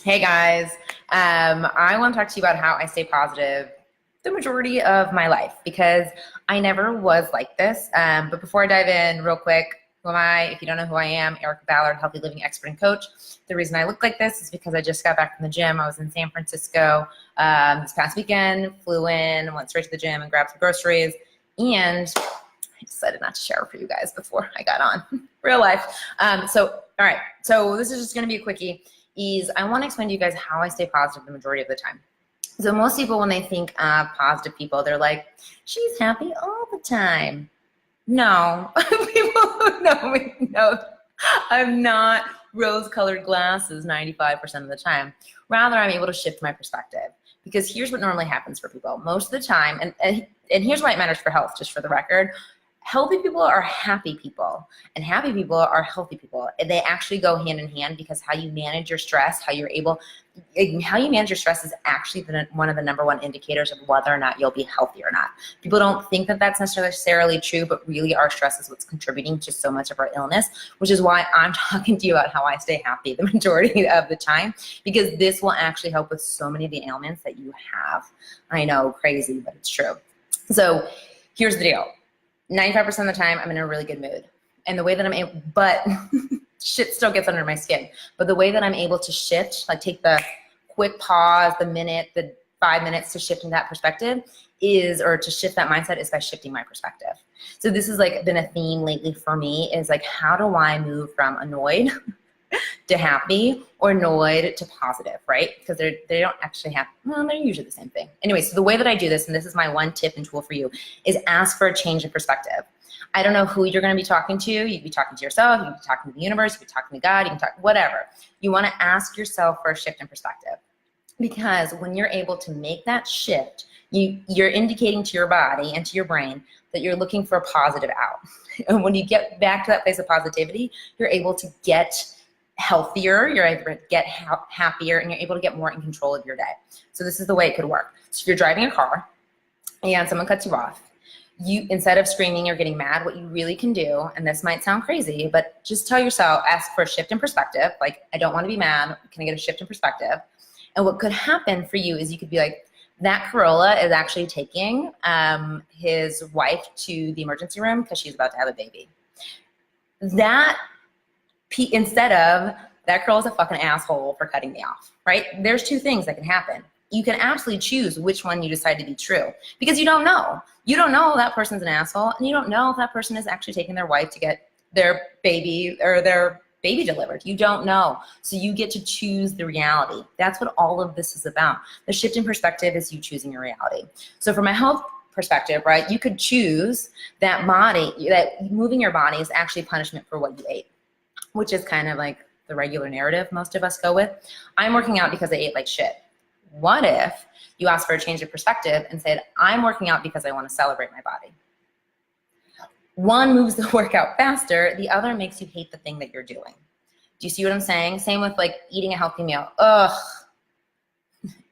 Hey guys, I want to talk to you about how I stay positive the majority of my life because I never was like this. But before I dive in, real quick, who am I? If you don't know who I am, Erica Ballard, healthy living expert and coach. The reason I look like this is because I just got back from the gym. I was in San Francisco this past weekend, flew in, went straight to the gym and grabbed some groceries, and I decided not to shower for you guys before I got on real life. All right, so this is just going to be a quickie. I want to explain to you guys how I stay positive the majority of the time. So most people, when they think of positive people, they're like, she's happy all the time. No, people who know me know I'm not rose-colored glasses 95% of the time. Rather, I'm able to shift my perspective because here's what normally happens for people. Most of the time, and here's why it matters for health, just for the record, healthy people are happy people, and happy people are healthy people. They actually go hand in hand because how you manage your stress, how you manage your stress is actually one of the number one indicators of whether or not you'll be healthy or not. People don't think that that's necessarily true, but really our stress is what's contributing to so much of our illness, which is why I'm talking to you about how I stay happy the majority of the time, because this will actually help with so many of the ailments that you have. I know, crazy, but it's true. So here's the deal. 95% of the time, I'm in a really good mood. And the way that I'm able, but shit still gets under my skin. But the way that I'm able to shift, like take the quick pause, the 5 minutes to shift in that perspective or to shift that mindset is by shifting my perspective. So this has like been a theme lately for me is like, how do I move from annoyed to happy or annoyed to positive, right? Because they don't actually have, well, they're usually the same thing. Anyway, so the way that I do this, and this is my one tip and tool for you, is ask for a change in perspective. I don't know who you're going to be talking to. You could be talking to yourself, you could be talking to the universe, you could be talking to God, you can talk, whatever. You want to ask yourself for a shift in perspective. Because when you're able to make that shift, you're indicating to your body and to your brain that you're looking for a positive out. And when you get back to that place of positivity, you're able to get healthier, you're able to get happier, and you're able to get more in control of your day. So this is the way it could work. So if you're driving a car and someone cuts you off, instead of screaming or getting mad, what you really can do, and this might sound crazy, but just tell yourself, ask for a shift in perspective. Like, I don't want to be mad. Can I get a shift in perspective? And what could happen for you is you could be like, that Corolla is actually taking his wife to the emergency room because she's about to have a baby. Instead of, that girl is a fucking asshole for cutting me off, right? There's two things that can happen. You can absolutely choose which one you decide to be true because you don't know. You don't know that person's an asshole, and you don't know if that person is actually taking their wife to get their baby or their baby delivered. You don't know. So you get to choose the reality. That's what all of this is about. The shift in perspective is you choosing your reality. So from a health perspective, right, you could choose that moving your body is actually punishment for what you ate, which is kind of like the regular narrative most of us go with. I'm working out because I ate like shit. What if you asked for a change of perspective and said, I'm working out because I want to celebrate my body? One moves the workout faster, the other makes you hate the thing that you're doing. Do you see what I'm saying? Same with like eating a healthy meal. Ugh,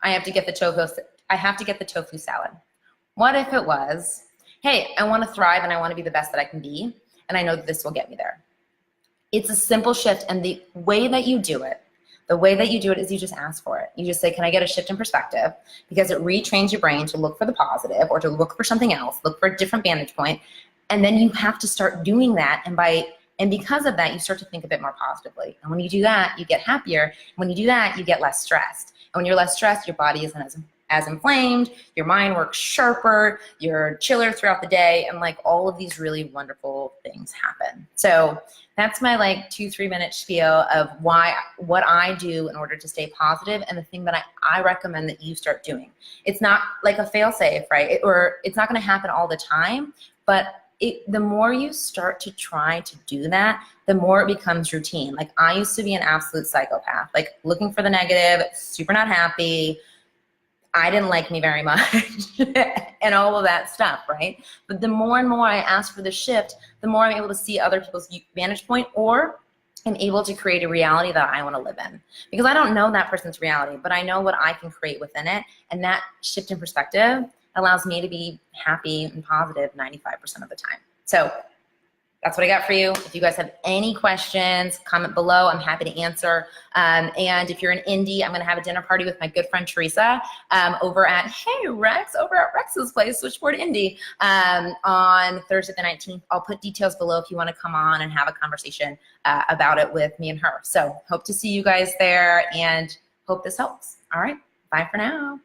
I have to get the tofu salad. What if it was, hey, I want to thrive and I want to be the best that I can be, and I know that this will get me there. It's a simple shift, and the way that you do it is you just ask for it. You just say, can I get a shift in perspective? Because it retrains your brain to look for the positive or to look for something else, look for a different vantage point. And then you have to start doing that. And because of that, you start to think a bit more positively. And when you do that, you get happier. When you do that, you get less stressed. And when you're less stressed, your body isn't as inflamed, your mind works sharper, you're chiller throughout the day, and like all of these really wonderful things happen. So that's my like 2-3 minute spiel of what I do in order to stay positive, and the thing that I recommend that you start doing. It's not like a fail safe, right? Or it's not going to happen all the time, but the more you start to try to do that, the more it becomes routine. Like I used to be an absolute psychopath, like looking for the negative, super not happy. I didn't like me very much and all of that stuff, right? But the more and more I ask for the shift, the more I'm able to see other people's vantage point, or I'm able to create a reality that I want to live in. Because I don't know that person's reality, but I know what I can create within it. And that shift in perspective allows me to be happy and positive 95% of the time. So that's what I got for you. If you guys have any questions, comment below. I'm happy to answer. And if you're in Indy, I'm going to have a dinner party with my good friend Teresa over at Rex's place, Switchboard Indy, on Thursday the 19th. I'll put details below if you want to come on and have a conversation about it with me and her. So hope to see you guys there and hope this helps. All right. Bye for now.